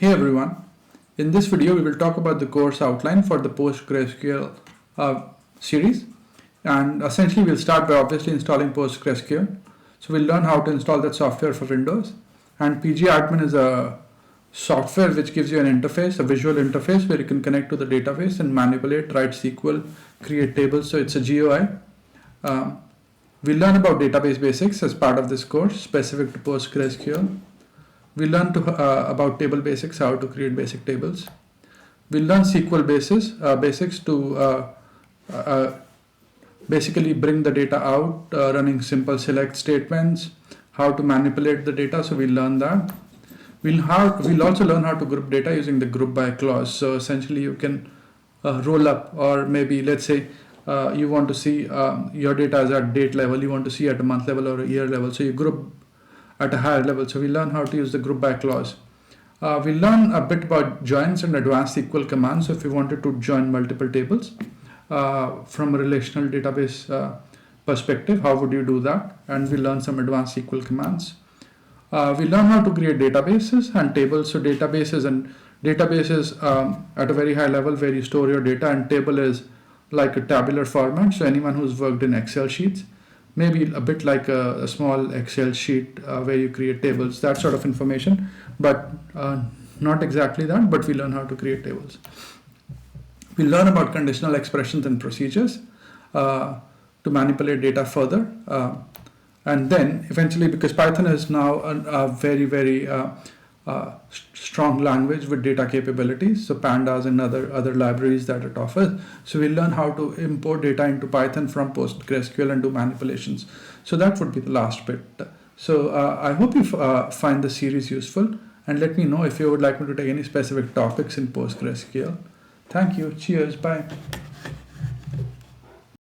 Hey everyone, in this video we will talk about the course outline for the Postgresql series, and essentially we'll start by obviously installing Postgresql. So we'll learn how to install that software for Windows, and pgAdmin is a software which gives you an interface, a visual interface where you can connect to the database and manipulate, write SQL, create tables, so it's a GUI. We'll learn about database basics as part of this course specific to Postgresql. We learn about table basics, how to create basic tables. We'll learn SQL basics to basically bring the data out, running simple select statements, how to manipulate the data, so we'll learn that. We'll also learn how to group data using the group by clause. So essentially you can roll up, or maybe let's say you want to see your data as at date level, you want to see at a month level or a year level, so you group at a higher level. So we learn how to use the group by clause. We learn a bit about joins and advanced SQL commands. So if we wanted to join multiple tables from a relational database perspective, how would you do that? And we learn some advanced SQL commands. We learn how to create databases and tables. So databases at a very high level where you store your data, and table is like a tabular format. So anyone who's worked in Excel sheets, maybe a bit like a small Excel sheet where you create tables, that sort of information, but not exactly that, but we learn how to create tables. We learn about conditional expressions and procedures to manipulate data further. And then eventually, because Python is now a very strong language with data capabilities, so pandas and other libraries that it offers. So we'll learn how to import data into Python from PostgreSQL and do manipulations. So that would be the last bit. So I hope you find the series useful, and let me know if you would like me to take any specific topics in PostgreSQL. Thank you. Cheers. Bye.